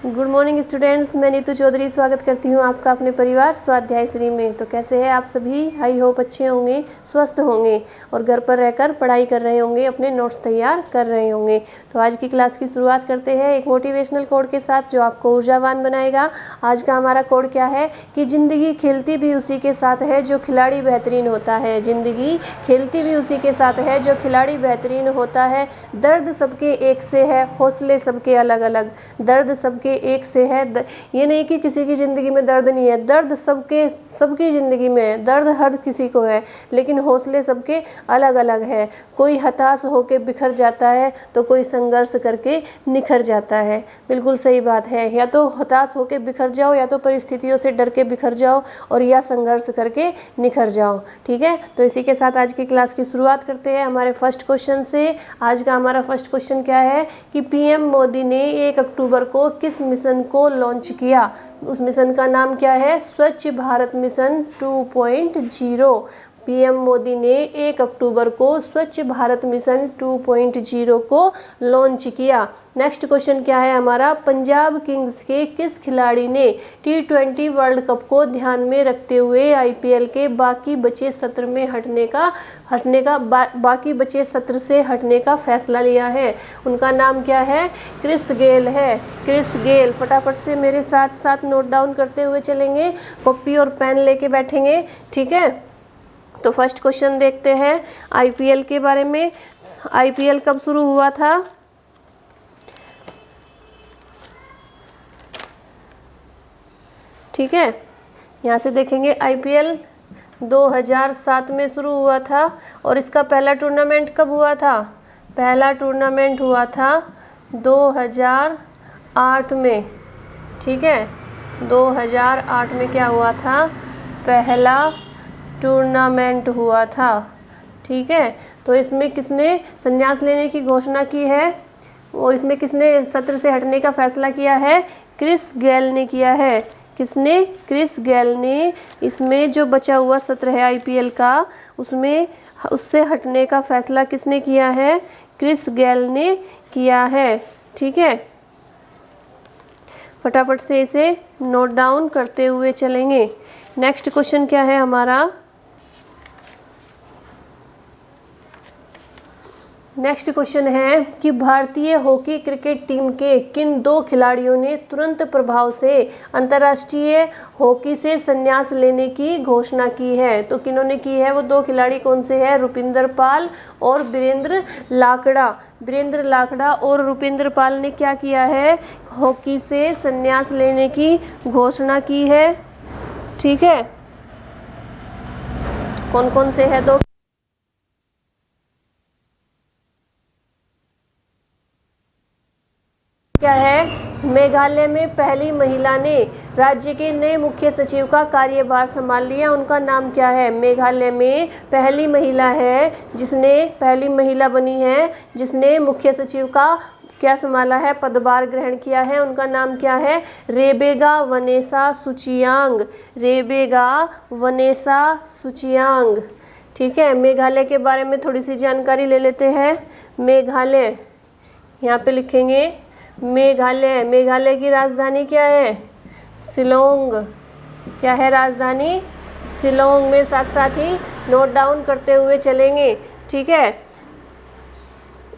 Good morning students, मैं नीतू चौधरी स्वागत करती हूँ आपका अपने परिवार स्वाध्याय श्री में। तो कैसे हैं आप सभी? आई होप अच्छे होंगे, स्वस्थ होंगे और घर पर रहकर पढ़ाई कर रहे होंगे, अपने नोट्स तैयार कर रहे होंगे। तो आज की क्लास की शुरुआत करते हैं एक मोटिवेशनल कोड के साथ जो आपको ऊर्जावान बनाएगा। आज का हमारा कोड क्या है कि ज़िंदगी खेलती भी उसी के साथ है जो खिलाड़ी बेहतरीन होता है। ज़िंदगी खेलती भी उसी के साथ है जो खिलाड़ी बेहतरीन होता है। दर्द सबके एक से है, हौसले सबके अलग अलग। दर्द सबके एक से है। ये नहीं कि किसी की ज़िंदगी में दर्द नहीं है, दर्द सबकी ज़िंदगी में है। दर्द हर किसी को है, लेकिन हौसले सबके अलग अलग है। कोई हताश होकर बिखर जाता है तो कोई संघर्ष करके निखर जाता है। बिल्कुल सही बात है, या तो हताश होकर बिखर जाओ, या तो परिस्थितियों से डर के बिखर जाओ, और या संघर्ष करके निखर जाओ। ठीक है, तो इसी के साथ आज की क्लास की शुरुआत करते हैं हमारे फर्स्ट क्वेश्चन से। आज का हमारा फर्स्ट क्वेश्चन क्या है कि पीएम मोदी ने 1 अक्टूबर को किस मिशन को लॉन्च किया? उस मिशन का नाम क्या है? स्वच्छ भारत मिशन 2.0। पीएम मोदी ने 1 अक्टूबर को स्वच्छ भारत मिशन 2.0 को लॉन्च किया। नेक्स्ट क्वेश्चन क्या है हमारा? पंजाब किंग्स के किस खिलाड़ी ने T20 वर्ल्ड कप को ध्यान में रखते हुए आईपीएल के बाकी बचे सत्र से हटने का फैसला लिया है? उनका नाम क्या है? क्रिस गेल है। Chris Gayle. फटाफट से मेरे साथ साथ नोट डाउन करते हुए चलेंगे, कॉपी और पेन लेके बैठेंगे। ठीक है, तो फर्स्ट क्वेश्चन देखते हैं आईपीएल के बारे में। आईपीएल कब शुरू हुआ था? ठीक है, यहाँ से देखेंगे आईपीएल 2007 में शुरू हुआ था। और इसका पहला टूर्नामेंट कब हुआ था? पहला टूर्नामेंट हुआ था 2008 में। ठीक है, 2008 में क्या हुआ था? पहला टूर्नामेंट हुआ था। ठीक है, तो इसमें किसने संन्यास लेने की घोषणा की है? वो इसमें किसने सत्र से हटने का फैसला किया है? क्रिस गेल ने किया है। किसने? क्रिस गेल ने। इसमें जो बचा हुआ सत्र है आईपीएल का, उससे हटने का फैसला किसने किया है? क्रिस गेल ने किया है। ठीक है, फटाफट से इसे नोट डाउन करते हुए चलेंगे। नेक्स्ट क्वेश्चन क्या है हमारा? नेक्स्ट क्वेश्चन है कि भारतीय हॉकी क्रिकेट टीम के किन 2 खिलाड़ियों ने तुरंत प्रभाव से अंतर्राष्ट्रीय हॉकी से संन्यास लेने की घोषणा की है? तो किन्होंने की है? वो 2 खिलाड़ी कौन से हैं? रुपिंदर पाल और वीरेंद्र लाकड़ा। वीरेंद्र लाकड़ा और रुपिंदर पाल ने क्या किया है? हॉकी से संन्यास लेने की घोषणा की है। ठीक है, कौन कौन से है 2? क्या है? मेघालय में पहली महिला ने राज्य के नए मुख्य सचिव का कार्यभार संभाल लिया। उनका नाम क्या है? मेघालय में पहली महिला बनी है जिसने मुख्य सचिव का क्या संभाला है? पदभार ग्रहण किया है। उनका नाम क्या है? Rebecca Vanessa Suchiang. Rebecca Vanessa Suchiang. ठीक है, मेघालय के बारे में थोड़ी सी जानकारी ले लेते हैं। मेघालय, यहाँ पे लिखेंगे मेघालय की राजधानी क्या है? शिलोंग। क्या है राजधानी? शिलोंग। में साथ साथ ही नोट डाउन करते हुए चलेंगे। ठीक है,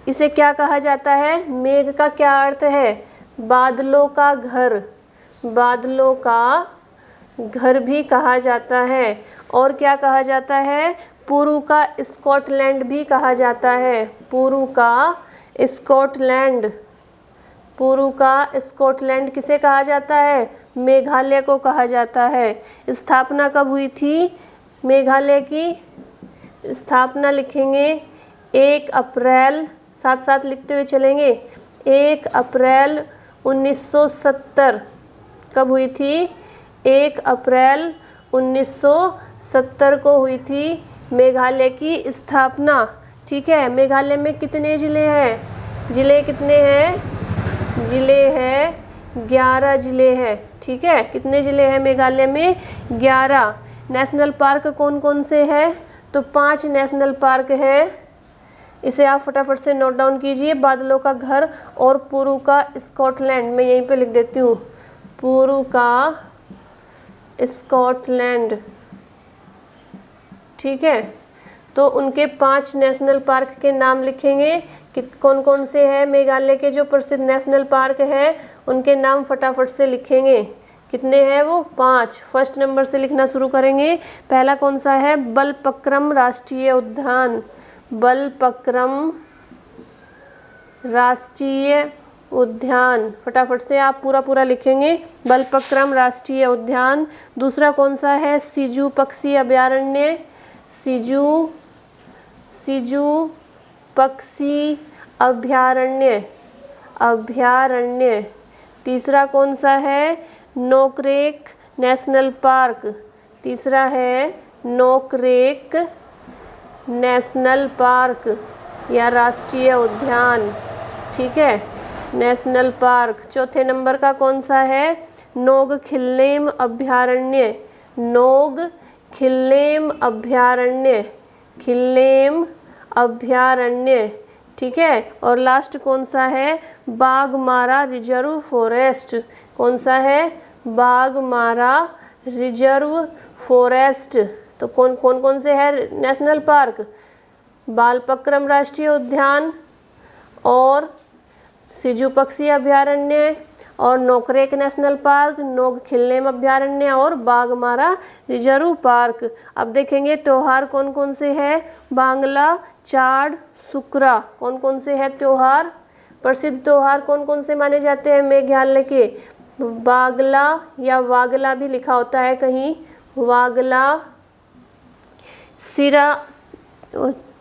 इसे क्या कहा जाता है? मेघ का क्या अर्थ है? बादलों का घर। बादलों का घर भी कहा जाता है। और क्या कहा जाता है? पूर्व का स्कॉटलैंड भी कहा जाता है। पूर्व का स्कॉटलैंड। पूर्व का स्कॉटलैंड किसे कहा जाता है? मेघालय को कहा जाता है। स्थापना कब हुई थी मेघालय की? स्थापना लिखेंगे 1 अप्रैल, साथ साथ लिखते हुए चलेंगे, 1 अप्रैल 1970। कब हुई थी? 1 अप्रैल 1970 को हुई थी मेघालय की स्थापना। ठीक है, मेघालय में कितने ज़िले हैं? ज़िले कितने हैं? ज़िले हैं 11 ज़िले हैं। ठीक है, कितने ज़िले हैं मेघालय में? 11। नेशनल पार्क कौन कौन से हैं? तो 5 नेशनल पार्क हैं। इसे आप फटाफट से नोट डाउन कीजिए। बादलों का घर और पूर्व का स्कॉटलैंड, मैं यहीं पे लिख देती हूँ, पूर्व का स्कॉटलैंड। ठीक है, तो उनके 5 नेशनल पार्क के नाम लिखेंगे कि कौन कौन से हैं। मेघालय के जो प्रसिद्ध नेशनल पार्क है उनके नाम फटाफट से लिखेंगे। कितने हैं वो? 5। फर्स्ट नंबर से लिखना शुरू करेंगे। पहला कौन सा है? बलपक्रम राष्ट्रीय उद्यान। बलपक्रम राष्ट्रीय उद्यान, फटाफट से आप पूरा पूरा लिखेंगे, बलपक्रम राष्ट्रीय उद्यान। दूसरा कौन सा है? सिजू पक्षी अभयारण्य। सिजू पक्षी अभयारण्य। तीसरा कौन सा है? Nokrek national park. तीसरा है नोकरेक नेशनल पार्क या राष्ट्रीय उद्यान। ठीक है, नेशनल पार्क। चौथे नंबर का कौन सा है? नोगखिल्लेम अभयारण्य। नोगखिल्लेम अभयारण्य। ठीक है, और लास्ट कौन सा है? Baghmara reserve forest. कौन सा है? Baghmara reserve forest. तो कौन से है नेशनल पार्क? बालपक्रम राष्ट्रीय उद्यान और सिजू पक्षी अभयारण्य और नोकरेक नेशनल पार्क, नोगखिल्लेम अभयारण्य और बाघमारा रिजर्व पार्क। अब देखेंगे त्योहार कौन कौन से हैं। बांग्ला, चाड़, सुकरा। कौन कौन से हैं त्योहार? प्रसिद्ध त्योहार कौन कौन से माने जाते हैं मेघालय के? बागला या वागला भी लिखा होता है कहीं, वागला, सिरा,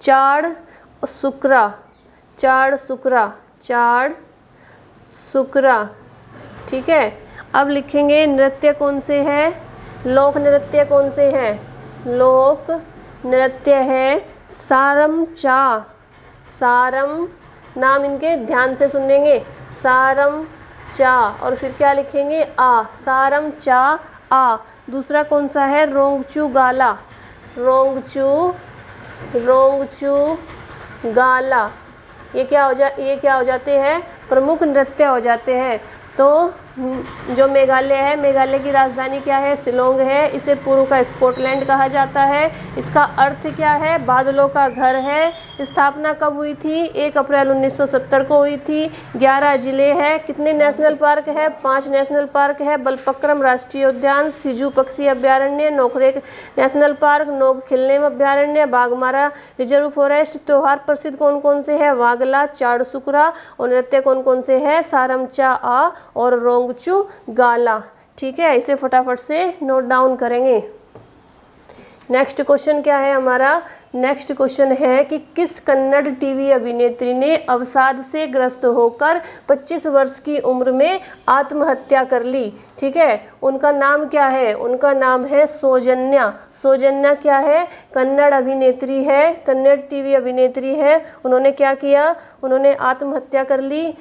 चाड़ सुकरा। ठीक है, अब लिखेंगे नृत्य कौन से हैं। लोक नृत्य कौन से हैं? लोक नृत्य है सारमचा। सारम, नाम इनके ध्यान से सुनेंगे, सारमचा। और फिर क्या लिखेंगे? आ, सारमचा आ। दूसरा कौन सा है? रोंगचू गाला। रोंगचू गाला। ये क्या हो जाते हैं? प्रमुख नृत्य हो जाते हैं। तो जो मेघालय है, मेघालय की राजधानी क्या है? शिलोंग है। इसे पूर्व का स्कॉटलैंड कहा जाता है। इसका अर्थ क्या है? बादलों का घर है। स्थापना कब हुई थी? 1 अप्रैल 1970 को हुई थी। 11 जिले हैं। कितने नेशनल पार्क है? 5 नेशनल पार्क है। बलपक्रम राष्ट्रीय उद्यान, सिजू पक्षी अभयारण्य, नोकरेक नेशनल पार्क, नोगखिल्लेम अभयारण्य, बाघमारा रिजर्व फॉरेस्ट। त्योहार प्रसिद्ध कौन कौन से है? वागला, चाड़ सुकरा। और नृत्य कौन कौन से है? सारमचा आ और रोंगचू गाला। ठीक है, इसे फटाफट से नोट डाउन करेंगे। नेक्स्ट क्वेश्चन क्या है हमारा? नेक्स्ट क्वेश्चन है कि किस कन्नड़ टीवी अभिनेत्री ने अवसाद से ग्रस्त होकर 25 वर्ष की उम्र में आत्महत्या कर ली? ठीक है, उनका नाम क्या है? उनका नाम है सौजन्या। सौजन्या क्या है? कन्नड़ अभिनेत्री है, कन्नड़ टीवी अभिनेत्री है। उन्होंने क्या किया? उन्होंने आत्महत्या कर ली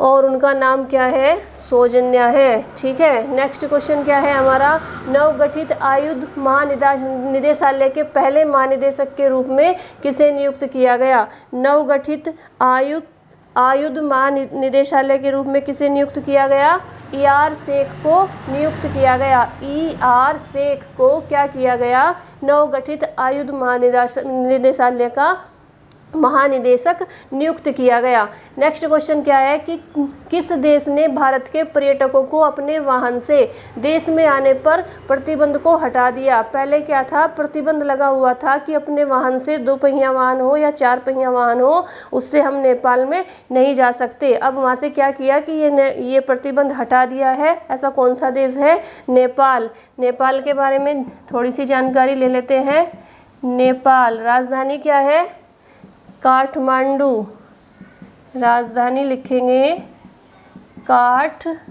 और उनका नाम क्या है? सौजन्या है। ठीक है, नेक्स्ट क्वेश्चन क्या है हमारा? नवगठित आयुध महानिदेशालय के पहले महानिदेशक के रूप में किसे नियुक्त किया गया? नवगठित आयुध महानिदेशालय के रूप में किसे नियुक्त किया गया? ER शेख को नियुक्त किया गया। ER शेख को क्या किया गया? नवगठित आयुध महानिदेशालय का महानिदेशक नियुक्त किया गया। नेक्स्ट क्वेश्चन क्या है कि किस देश ने भारत के पर्यटकों को अपने वाहन से देश में आने पर प्रतिबंध को हटा दिया? पहले क्या था? प्रतिबंध लगा हुआ था कि अपने वाहन से 2 पहिया वाहन हो या 4 पहिया वाहन हो, उससे हम नेपाल में नहीं जा सकते। अब वहाँ से क्या किया कि ये प्रतिबंध हटा दिया है। ऐसा कौन सा देश है? नेपाल। नेपाल के बारे में थोड़ी सी जानकारी ले लेते हैं। नेपाल, राजधानी क्या है? काठमांडू। राजधानी लिखेंगे काठमांडू।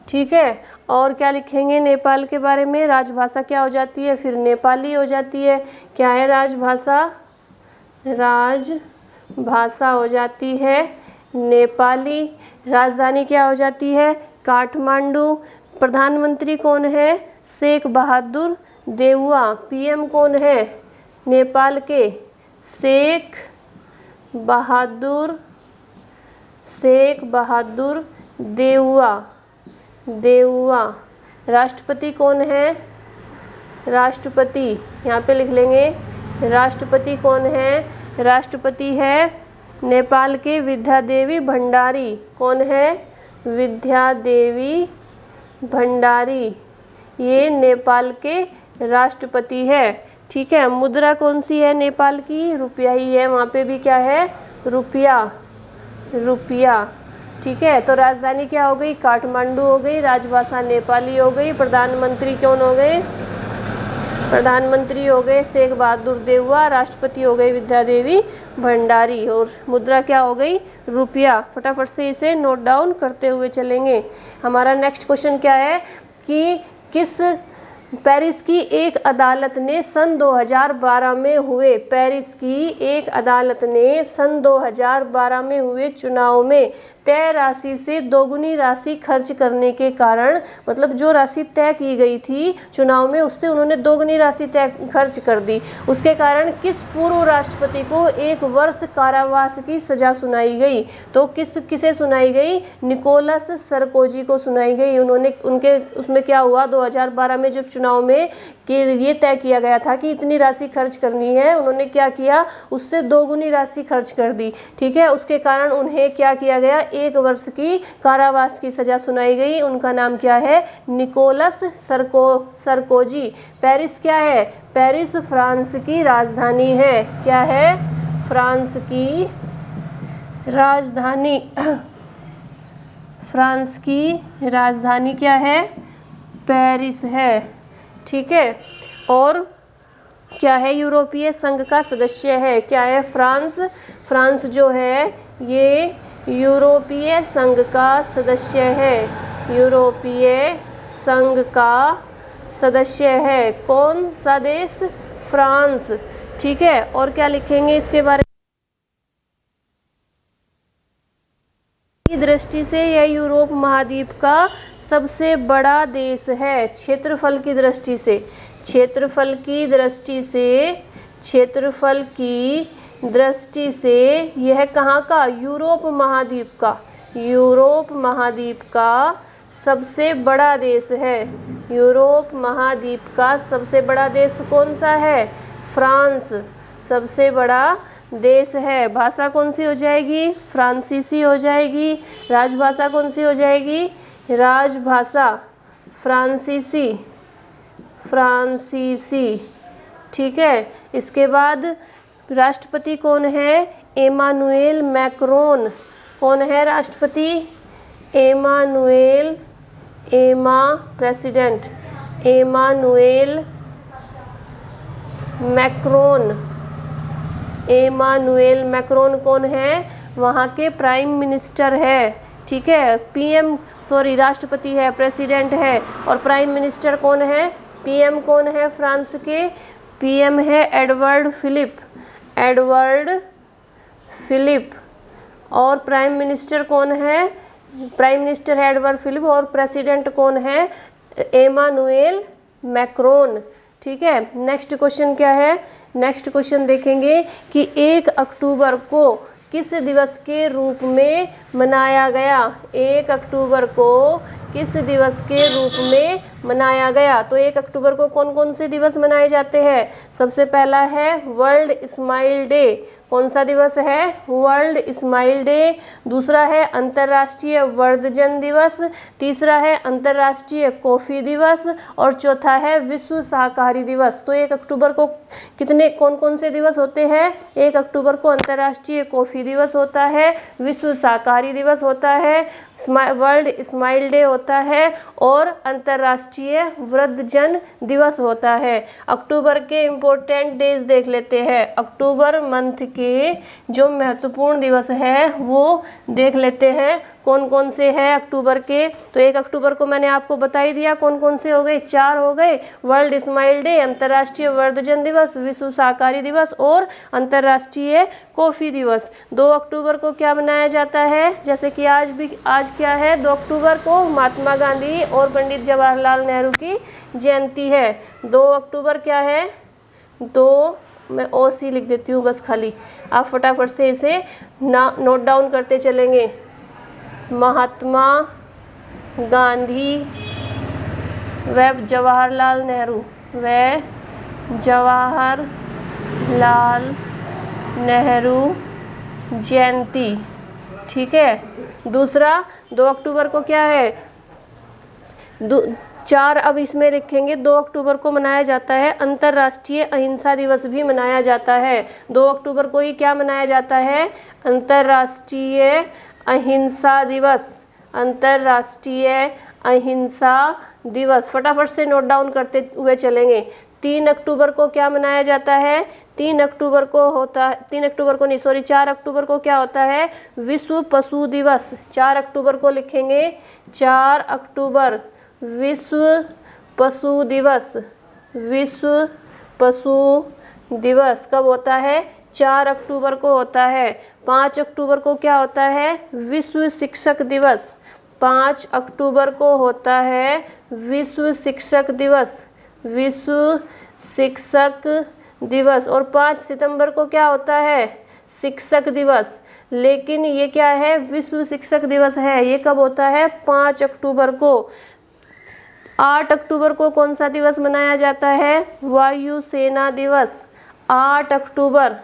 ठीक है, और क्या लिखेंगे नेपाल के बारे में? राजभाषा क्या हो जाती है? फिर नेपाली हो जाती है। क्या है राजभाषा? राजभाषा हो जाती है नेपाली। राजधानी क्या हो जाती है? काठमांडू। प्रधानमंत्री कौन है? शेख बहादुर देउवा। PM कौन है नेपाल के? शेख बहादुर देउआ। राष्ट्रपति कौन है? राष्ट्रपति यहाँ पे लिख लेंगे, राष्ट्रपति कौन है? राष्ट्रपति है नेपाल के विद्यादेवी भंडारी। कौन है? विद्यादेवी भंडारी, ये नेपाल के राष्ट्रपति है। ठीक है। मुद्रा कौन सी है नेपाल की? रुपया ही है, वहाँ पे भी क्या है? रुपया। ठीक है। तो राजधानी क्या हो गई? काठमांडू हो गई। राजभाषा नेपाली हो गई। प्रधानमंत्री कौन हो गए? प्रधानमंत्री हो गए शेख बहादुर देउआ। राष्ट्रपति हो गई विद्यादेवी भंडारी। और मुद्रा क्या हो गई? रुपया। फटाफट से इसे नोट डाउन करते हुए चलेंगे। हमारा नेक्स्ट क्वेश्चन क्या है कि किस पेरिस की एक अदालत ने सन 2012 में हुए सन 2012 में हुए चुनाव में तय राशि से दोगुनी राशि खर्च करने के कारण, मतलब जो राशि तय की गई थी चुनाव में उससे उन्होंने दोगुनी राशि खर्च कर दी। उसके कारण किस पूर्व राष्ट्रपति को 1 वर्ष कारावास की सजा सुनाई गई? तो किसे सुनाई गई? निकोलस सरकोजी को सुनाई गई। उनके उसमें क्या हुआ? 2012 में जब चुनाव में कि ये तय किया गया था कि इतनी राशि खर्च करनी है, उन्होंने क्या किया? उससे दोगुनी राशि खर्च कर दी। ठीक है। उसके कारण उन्हें क्या किया गया? 1 वर्ष की कारावास की सजा सुनाई गई। उनका नाम क्या है? Nicolas Sarkozy. पेरिस क्या है? पेरिस फ्रांस की राजधानी है। क्या है? फ्रांस की राजधानी। फ्रांस की राजधानी क्या है? पेरिस है। ठीक है। और क्या है? यूरोपीय संघ का सदस्य है। क्या है? फ्रांस जो है ये यूरोपीय संघ का सदस्य है। यूरोपीय संघ का सदस्य है। कौन सा देश? फ्रांस। ठीक है। और क्या लिखेंगे इसके बारे की दृष्टि से? यह यूरोप महाद्वीप का सबसे बड़ा देश है। क्षेत्रफल की दृष्टि से यह कहाँ का? यूरोप महाद्वीप का सबसे बड़ा देश है। यूरोप महाद्वीप का सबसे बड़ा देश कौन सा है? फ्रांस सबसे बड़ा देश है। भाषा कौन सी हो जाएगी? फ्रांसीसी हो जाएगी। राजभाषा कौन सी हो जाएगी? राजभाषा फ्रांसीसी। ठीक है। इसके बाद राष्ट्रपति कौन है? Emmanuel Macron. कौन है राष्ट्रपति? प्रेसिडेंट एमानुएल मैक्रोन कौन है? वहाँ के प्राइम मिनिस्टर है। ठीक है। राष्ट्रपति है, प्रेसिडेंट है, और प्राइम मिनिस्टर कौन है? पीएम कौन है फ्रांस के? पीएम है एडवर्ड फिलिप। और प्राइम मिनिस्टर कौन है? प्राइम मिनिस्टर है एडवर्ड फिलिप और प्रेसिडेंट कौन है? Emmanuel Macron. ठीक है। नेक्स्ट क्वेश्चन क्या है? नेक्स्ट क्वेश्चन देखेंगे कि 1 अक्टूबर को किस दिवस के रूप में मनाया गया? 1 अक्टूबर को किस दिवस के रूप में मनाया गया? तो 1 अक्टूबर को कौन कौन से दिवस मनाए जाते हैं? सबसे पहला है वर्ल्ड स्माइल डे। कौन सा दिवस है? World smile day. दूसरा है अंतर्राष्ट्रीय वृद्धजन दिवस। तीसरा है अंतर्राष्ट्रीय कॉफ़ी दिवस। और चौथा है विश्व शाकाहारी दिवस। तो 1 अक्टूबर को कौन कौन से दिवस होते हैं? 1 अक्टूबर को अंतर्राष्ट्रीय कॉफ़ी दिवस होता है, विश्व शाकाहारी दिवस होता है, वर्ल्ड स्माइल डे होता है और अंतर्राष्ट्रीय वृद्धजन दिवस होता है। अक्टूबर के इम्पोर्टेंट डेज देख लेते हैं। अक्टूबर मंथ के जो महत्वपूर्ण दिवस है वो देख लेते हैं कौन कौन से हैं अक्टूबर के। तो 1 अक्टूबर को मैंने आपको बता ही दिया कौन कौन से हो गए, 4 हो गए। वर्ल्ड स्माइल डे, अंतर्राष्ट्रीय वृद्धजन दिवस, विश्व शाकाहारी दिवस और अंतर्राष्ट्रीय कॉफ़ी दिवस। 2 अक्टूबर को क्या मनाया जाता है? जैसे कि आज क्या है? 2 अक्टूबर को महात्मा गांधी और पंडित जवाहरलाल नेहरू की जयंती है। 2 अक्टूबर क्या है? 2 मैं OC लिख देती हूँ बस खाली, आप फटाफट से इसे नोट डाउन करते चलेंगे। महात्मा गांधी व जवाहरलाल नेहरू, व जवाहरलाल नेहरू जयंती, ठीक है। दूसरा 2 अक्टूबर को क्या है, 4 अब इसमें लिखेंगे, 2 अक्टूबर को मनाया जाता है अंतर्राष्ट्रीय अहिंसा दिवस भी मनाया जाता है। 2 अक्टूबर को ही क्या मनाया जाता है, अंतर्राष्ट्रीय अहिंसा दिवस, अंतर्राष्ट्रीय अहिंसा दिवस। फटाफट से नोट डाउन करते हुए चलेंगे। 3 अक्टूबर को क्या मनाया जाता है, 4 अक्टूबर को क्या होता है, विश्व पशु दिवस। 4 अक्टूबर को लिखेंगे, 4 अक्टूबर विश्व पशु दिवस, विश्व पशु दिवस कब होता है, 4 अक्टूबर को होता है। 5 अक्टूबर को क्या होता है, विश्व शिक्षक दिवस, 5 अक्टूबर को होता है विश्व शिक्षक दिवस, विश्व शिक्षक दिवस। और 5 सितंबर को क्या होता है, शिक्षक दिवस। लेकिन ये क्या है, विश्व शिक्षक दिवस है, ये कब होता है, 5 अक्टूबर को। 8 अक्टूबर को कौन सा दिवस मनाया जाता है, वायु सेना दिवस। 8 अक्टूबर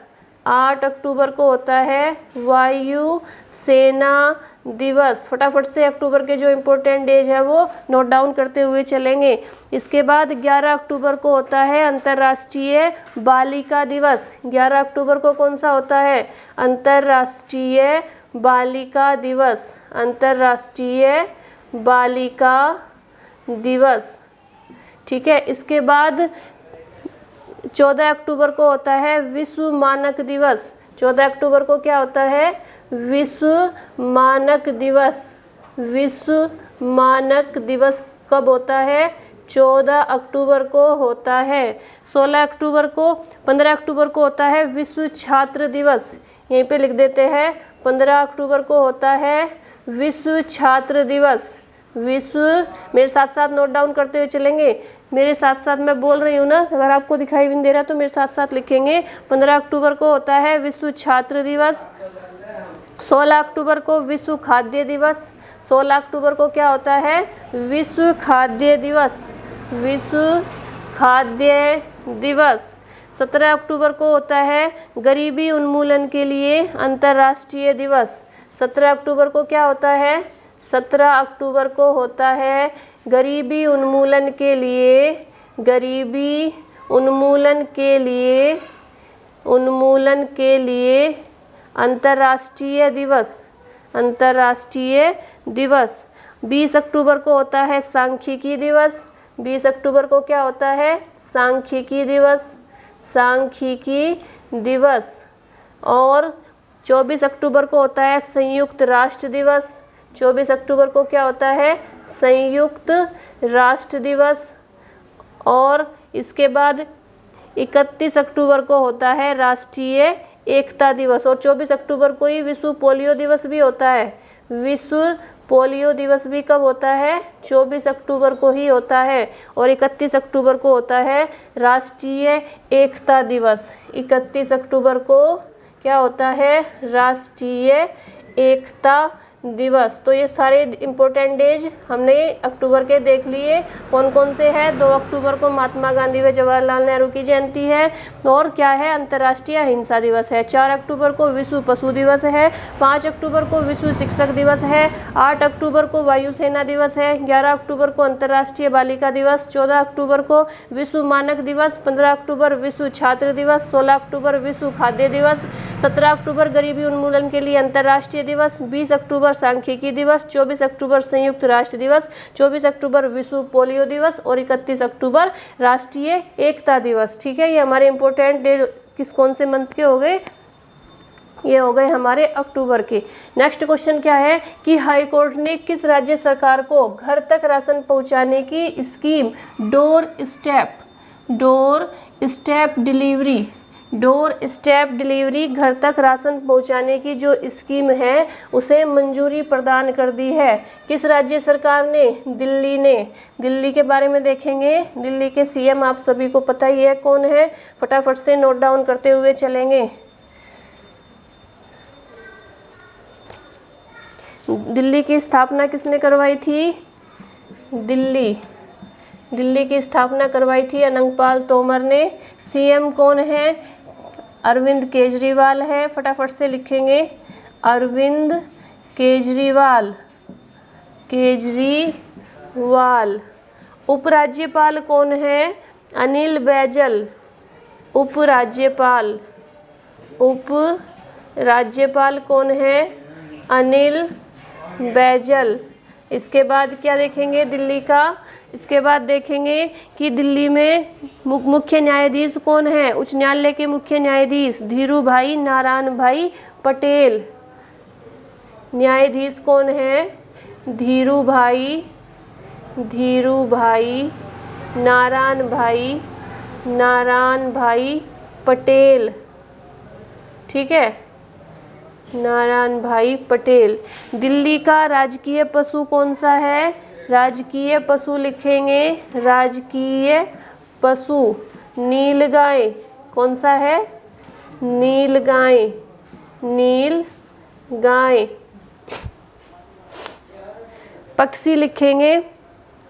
को होता है वायु सेना दिवस। फटाफट से अक्टूबर के जो इम्पोर्टेंट डेज है वो नोट डाउन करते हुए चलेंगे। इसके बाद 11 अक्टूबर को होता है अंतर्राष्ट्रीय बालिका दिवस। 11 अक्टूबर को कौन सा होता है, अंतर्राष्ट्रीय बालिका दिवस, अंतर्राष्ट्रीय बालिका दिवस, ठीक है। इसके बाद 14 अक्टूबर को होता है विश्व मानक दिवस। 14 अक्टूबर को क्या होता है, विश्व मानक दिवस। विश्व मानक दिवस कब होता है, 14 अक्टूबर को होता है। 15 अक्टूबर को होता है विश्व छात्र दिवस। यहीं पे लिख देते हैं, 15 अक्टूबर को होता है विश्व छात्र दिवस। विश्व, मेरे साथ साथ नोट डाउन करते हुए चलेंगे, मेरे साथ साथ मैं बोल रही हूँ ना, अगर आपको दिखाई भी नहीं दे रहा तो मेरे साथ साथ लिखेंगे। 15 अक्टूबर को होता है विश्व छात्र दिवस। 16 अक्टूबर को विश्व खाद्य दिवस। 16 अक्टूबर को क्या होता है, विश्व खाद्य दिवस, विश्व खाद्य दिवस। 17 अक्टूबर को होता है गरीबी उन्मूलन के लिए अंतर्राष्ट्रीय दिवस। 17 अक्टूबर को क्या होता है, 17 अक्टूबर को होता है गरीबी उन्मूलन के लिए, गरीबी उन्मूलन के लिए अंतर्राष्ट्रीय दिवस, अंतर्राष्ट्रीय दिवस। 20 अक्टूबर को होता है सांख्यिकी दिवस। 20 अक्टूबर को क्या होता है, सांख्यिकी दिवस, सांख्यिकी दिवस। और 24 अक्टूबर को होता है संयुक्त राष्ट्र दिवस। 24 अक्टूबर को क्या होता है, संयुक्त राष्ट्र दिवस। और इसके बाद 31 अक्टूबर को होता है राष्ट्रीय एकता दिवस। और 24 अक्टूबर को ही विश्व पोलियो दिवस भी होता है। विश्व पोलियो दिवस भी कब होता है, 24 अक्टूबर को ही होता है। और 31 अक्टूबर को होता है राष्ट्रीय एकता दिवस। 31 अक्टूबर को क्या होता है, राष्ट्रीय एकता दिवस। तो ये सारे इम्पोर्टेंट डेज हमने अक्टूबर के देख लिए। कौन कौन से हैं, 2 अक्टूबर को महात्मा गांधी व जवाहरलाल नेहरू की जयंती है। और क्या है, अंतर्राष्ट्रीय अहिंसा दिवस है। 4 अक्टूबर को विश्व पशु दिवस है। 5 अक्टूबर को विश्व शिक्षक दिवस है। 8 अक्टूबर को वायुसेना दिवस है। 11 अक्टूबर को अंतर्राष्ट्रीय बालिका दिवस। 14 अक्टूबर को विश्व मानक दिवस। 15 अक्टूबर विश्व छात्र दिवस। 16 अक्टूबर विश्व खाद्य दिवस। 17 अक्टूबर गरीबी उन्मूलन के लिए अंतर्राष्ट्रीय दिवस। 20 अक्टूबर सांख्यिकी दिवस। 24 अक्टूबर संयुक्त राष्ट्र दिवस। 24 अक्टूबर विश्व पोलियो दिवस। और 31 अक्टूबर राष्ट्रीय एकता दिवस। ठीक है, ये हमारे इम्पोर्टेंट डे किस कौन से मंथ के हो गए, ये हो गए हमारे अक्टूबर के। नेक्स्ट क्वेश्चन क्या है कि हाई कोर्ट ने किस राज्य सरकार को घर तक राशन पहुंचाने की scheme door step delivery door step delivery, घर तक राशन पहुंचाने की जो स्कीम है उसे मंजूरी प्रदान कर दी है। किस राज्य सरकार ने? दिल्ली ने। दिल्ली के बारे में देखेंगे। दिल्ली के सीएम आप सभी को पता ही है कौन है, फटाफट से नोट डाउन करते हुए चलेंगे। दिल्ली की स्थापना किसने करवाई थी? दिल्ली की स्थापना करवाई थी अनंगपाल तोमर ने। सीएम कौन है? अरविंद केजरीवाल है, फटाफट से लिखेंगे अरविंद केजरीवाल। उपराज्यपाल कौन है? अनिल बैजल। उपराज्यपाल कौन है? अनिल बैजल। इसके बाद क्या देखेंगे दिल्ली का? इसके बाद देखेंगे कि दिल्ली में मुख्य न्यायाधीश कौन है? उच्च न्यायालय के मुख्य न्यायाधीश धीरूभाई नारायण भाई पटेल। न्यायाधीश कौन है? धीरूभाई नारायण भाई पटेल। ठीक है, नारायण भाई पटेल। दिल्ली का राजकीय पशु कौन सा है? राजकीय पशु लिखेंगे राजकीय पशु नीलगाय। कौन सा है? नीलगाय। पक्षी लिखेंगे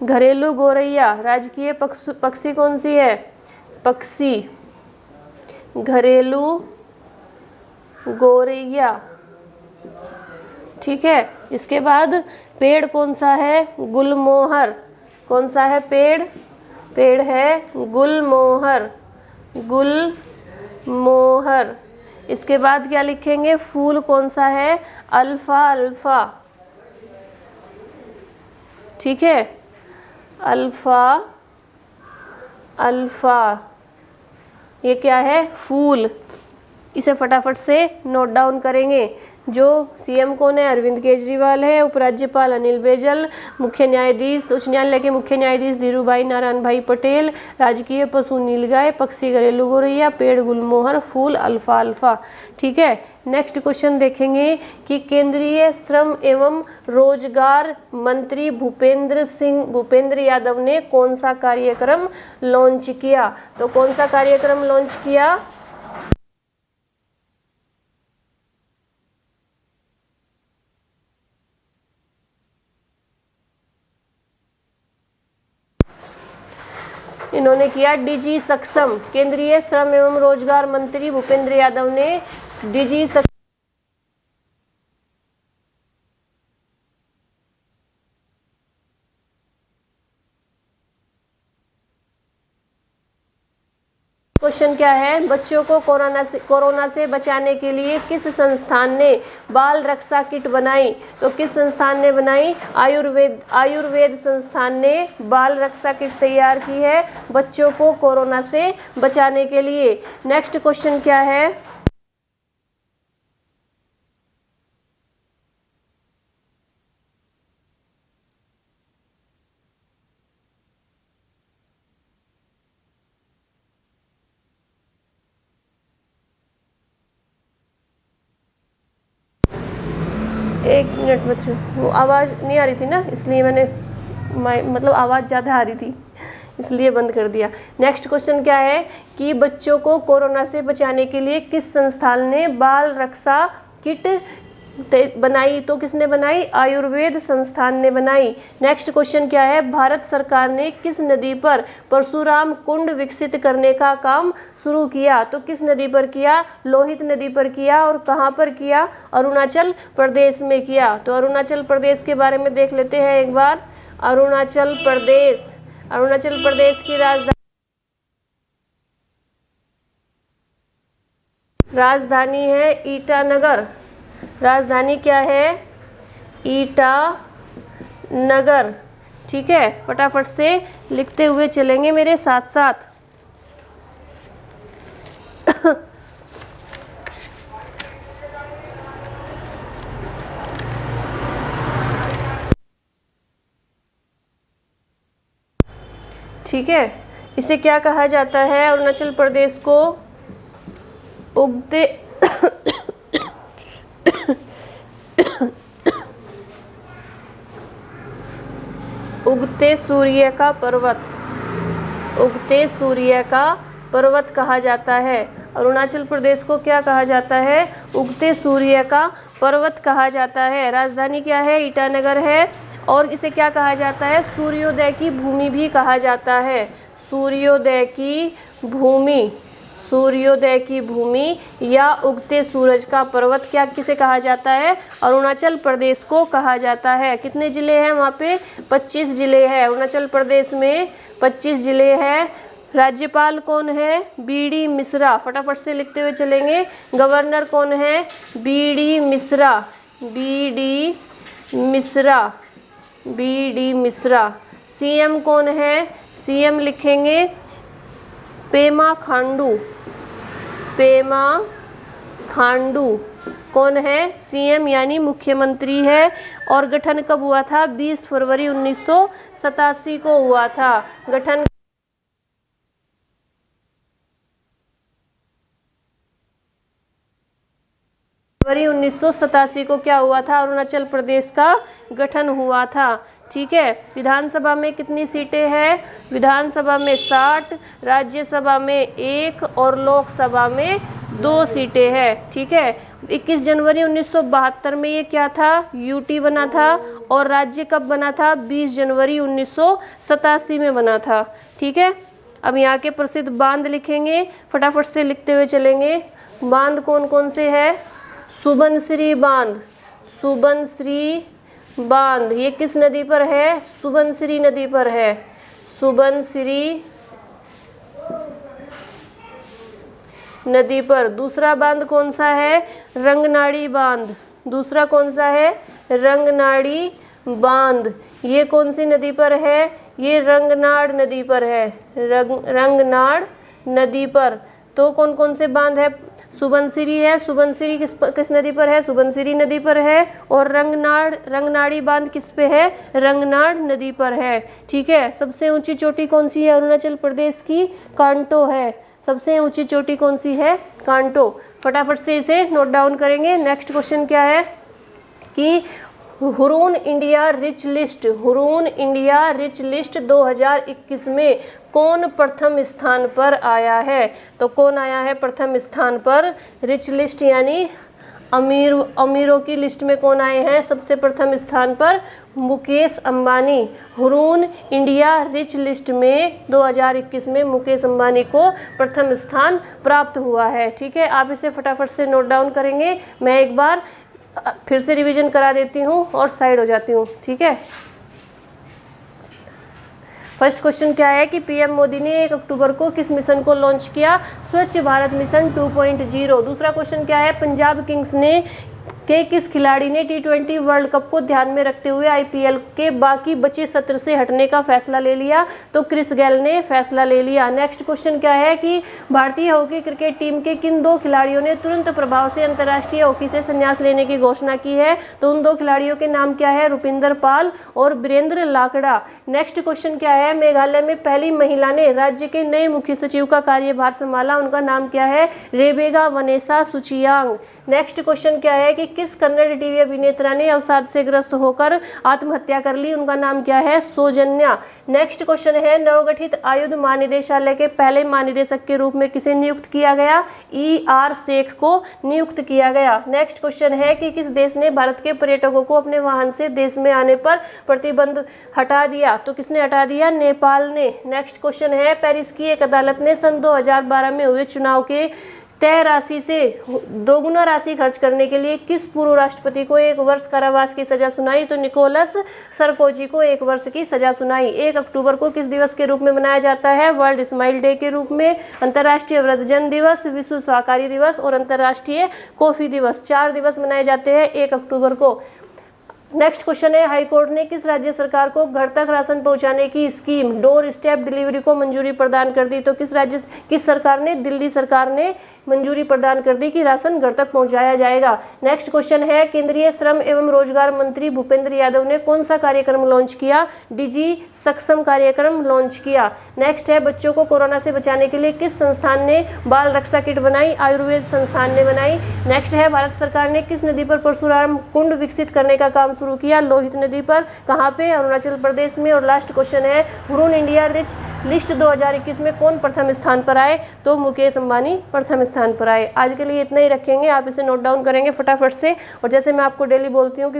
घरेलू गौरैया। राजकीय पक्षी कौन सी है? पक्षी घरेलू गौरैया। ठीक है, इसके बाद पेड़ कौन सा है? गुलमोहर। कौन सा है पेड़? पेड़ है गुलमोहर। इसके बाद क्या लिखेंगे? फूल कौन सा है? अल्फा। ठीक है, अल्फा। ये क्या है? फूल। इसे फटाफट से नोट डाउन करेंगे। जो सीएम कौन है? अरविंद केजरीवाल है। उपराज्यपाल अनिल बैजल। मुख्य न्यायाधीश उच्च न्यायालय के मुख्य न्यायाधीश धीरूभाई नारायण भाई पटेल। राजकीय पशु नीलगाय, पक्षी घरेलू गौरैया, पेड़ गुलमोहर, फूल अल्फा। ठीक है, नेक्स्ट क्वेश्चन देखेंगे कि केंद्रीय श्रम एवं रोजगार मंत्री भूपेंद्र यादव ने कौन सा कार्यक्रम लॉन्च किया? तो कौन सा कार्यक्रम लॉन्च किया? इन्होंने किया डिजी सक्षम। केंद्रीय श्रम एवं रोजगार मंत्री भूपेंद्र यादव ने डिजी सक्षम क्वेश्चन क्या है? बच्चों को कोरोना से बचाने के लिए किस संस्थान ने बाल रक्षा किट बनाई? तो किस संस्थान ने बनाई? आयुर्वेद संस्थान ने बाल रक्षा किट तैयार की है बच्चों को कोरोना से बचाने के लिए। नेक्स्ट क्वेश्चन क्या है? एक मिनट बच्चों, वो आवाज़ नहीं आ रही थी ना, इसलिए मैंने मतलब आवाज़ ज़्यादा आ रही थी इसलिए बंद कर दिया। नेक्स्ट क्वेश्चन क्या है कि बच्चों को कोरोना से बचाने के लिए किस संस्थान ने बाल रक्षा किट बनाई? तो किसने बनाई? आयुर्वेद संस्थान ने बनाई। नेक्स्ट क्वेश्चन क्या है? भारत सरकार ने किस नदी पर परशुराम कुंड विकसित करने का काम शुरू किया? तो किस नदी पर किया? लोहित नदी पर किया। और कहाँ पर किया? अरुणाचल प्रदेश में किया। तो अरुणाचल प्रदेश के बारे में देख लेते हैं एक बार। अरुणाचल प्रदेश की राजधानी है ईटानगर। राजधानी क्या है? ईटानगर। ठीक है, फटाफट से लिखते हुए चलेंगे मेरे साथ साथ। ठीक है, इसे क्या कहा जाता है? अरुणाचल प्रदेश को उगते उगते सूर्य का पर्वत, उगते सूर्य का पर्वत कहा जाता है। अरुणाचल प्रदेश को क्या कहा जाता है? उगते सूर्य का पर्वत कहा जाता है। राजधानी क्या है? ईटानगर है। और इसे क्या कहा जाता है? सूर्योदय की भूमि भी कहा जाता है। सूर्योदय की भूमि, सूर्योदय की भूमि या उगते सूरज का पर्वत क्या किसे कहा जाता है? अरुणाचल प्रदेश को कहा जाता है। कितने जिले हैं वहाँ पे? 25 जिले हैं। अरुणाचल प्रदेश में 25 जिले हैं। राज्यपाल कौन है? बी.डी. मिश्रा। फटाफट से लिखते हुए चलेंगे। गवर्नर कौन है? BD. Mishra, BD. Mishra, BD. Mishra. CM कौन है? सीएम लिखेंगे पेमा खांडू, पेमा खांडू कौन है? सीएम यानी मुख्यमंत्री है। और गठन कब हुआ था? 20 फरवरी 1987 को हुआ था। गठन 1987 को क्या हुआ था? अरुणाचल प्रदेश का गठन हुआ था। ठीक है। विधानसभा में कितनी सीटें हैं? विधानसभा में 60, राज्यसभा में 1 और लोकसभा में 2 सीटें हैं। ठीक है। 21 जनवरी 1972 में ये क्या था? यूटी बना था। और राज्य कब बना था? 20 जनवरी 1987 में बना था। ठीक है। अब यहाँ के प्रसिद्ध बांध लिखेंगे, फटाफट से लिखते हुए चलेंगे। बांध कौन कौन से है? सुबनसिरी बांध, सुबनसिरी बांध ये किस नदी पर है? सुबनसिरी नदी पर है। सुबनसिरी नदी पर। दूसरा बांध कौन सा है? रंगनाड़ी बांध। दूसरा कौन सा है? रंगनाड़ी बांध। ये कौन सी नदी पर है? ये रंगनाड़ नदी पर है। रंगनाड़ नदी पर। तो कौन कौन से बांध है? सुबनसिरी है। सुबनसिरी किस नदी पर है? सुबनसिरी नदी पर है। और रंगनाड़ी बांध किस पे है? रंगनाड़ नदी पर है। ठीक है। सबसे ऊंची चोटी कौन सी है अरुणाचल प्रदेश की? कांटो है। सबसे ऊंची चोटी कौन सी है? कांटो। फटाफट से इसे नोट डाउन करेंगे। नेक्स्ट क्वेश्चन क्या है कि Hurun India rich list, Hurun India rich list 2021 में कौन प्रथम स्थान पर आया है? तो कौन आया है प्रथम स्थान पर? रिच लिस्ट यानी अमीरों की लिस्ट में कौन आए हैं सबसे प्रथम स्थान पर? Mukesh Ambani. Hurun India rich list में 2021 में मुकेश अंबानी को प्रथम स्थान प्राप्त हुआ है। ठीक है। आप इसे फटाफट से नोट डाउन करेंगे। मैं एक बार फिर से रिवीजन करा देती हूँ और साइड हो जाती हूँ। ठीक है। फर्स्ट क्वेश्चन क्या है कि पीएम मोदी ने 1 अक्टूबर को किस मिशन को लॉन्च किया? स्वच्छ भारत मिशन 2.0। दूसरा क्वेश्चन क्या है? पंजाब किंग्स ने किस खिलाड़ी ने T20 वर्ल्ड कप को ध्यान में रखते हुए IPL के बाकी बचे सत्र से हटने का फैसला ले लिया? तो क्रिस गेल ने फैसला ले लिया। नेक्स्ट क्वेश्चन क्या है कि भारतीय हॉकी क्रिकेट टीम के किन 2 खिलाड़ियों ने तुरंत प्रभाव से अंतर्राष्ट्रीय हॉकी से संन्यास लेने की घोषणा की है? तो उन 2 खिलाड़ियों के नाम क्या है? रुपिंदर पाल और बीरेंद्र लाकड़ा। नेक्स्ट क्वेश्चन क्या है? मेघालय में पहली महिला ने राज्य के नए मुख्य सचिव का कार्यभार संभाला, उनका नाम क्या है? Rebecca Vanessa Suchiang. Next question क्या है कि किस कन्नड़ टीवी अभिनेत्रा ने अवसाद से ग्रस्त होकर आत्महत्या कर ली, उनका नाम क्या है? सौजन्या। नेक्स्ट क्वेश्चन है नवगठित आयुध महानिदेशालय के पहले महानिदेशक के रूप में किसे नियुक्त किया गया? ER शेख को नियुक्त किया गया। नेक्स्ट क्वेश्चन है कि किस देश ने भारत के पर्यटकों को अपने वाहन से देश में आने पर प्रतिबंध हटा दिया? तो किसने हटा दिया? नेपाल ने। नेक्स्ट क्वेश्चन है पेरिस की एक अदालत ने सन 2012 में हुए चुनाव के तय राशि से दोगुना राशि खर्च करने के लिए किस पूर्व राष्ट्रपति को 1 वर्ष कारावास की सजा सुनाई? तो निकोलस सरकोजी को 1 वर्ष की सजा सुनाई। 1 अक्टूबर को किस दिवस के रूप में मनाया जाता है? वर्ल्ड स्माइल डे के रूप में, अंतर्राष्ट्रीय वृद्धजन दिवस, विश्व सहकारी दिवस और अंतर्राष्ट्रीय कॉफी दिवस। 4 दिवस मनाए जाते हैं 1 अक्टूबर को। नेक्स्ट क्वेश्चन है हाईकोर्ट ने किस राज्य सरकार को घर तक राशन पहुंचाने की स्कीम डोर स्टेप डिलीवरी को मंजूरी प्रदान कर दी? तो किस सरकार ने? दिल्ली सरकार ने मंजूरी प्रदान कर दी कि राशन घर तक पहुंचाया जाएगा। नेक्स्ट क्वेश्चन है, केंद्रीय श्रम एवं रोजगार मंत्री भूपेंद्र यादव ने कौन सा कार्यक्रम लॉन्च किया? डिजी सक्षम कार्यक्रम लॉन्च किया। नेक्स्ट है, बच्चों को कोरोना से बचाने के लिए किस संस्थान ने बाल रक्षा किट बनाई? आयुर्वेद संस्थान ने बनाई। नेक्स्ट है, भारत सरकार ने किस नदी पर परशुराम कुंड विकसित करने का काम शुरू किया? लोहित नदी पर। कहाँ पे? अरुणाचल प्रदेश में। और लास्ट क्वेश्चन है, हुरून इंडिया रिच लिस्ट 2021 में कौन प्रथम स्थान पर आए? तो मुकेश अंबानी प्रथम स्थान पर आए। आज के लिए इतना ही रखेंगे, आप इसे नोट डाउन करेंगे फटाफट से। और जैसे मैं आपको डेली बोलती हूँ कि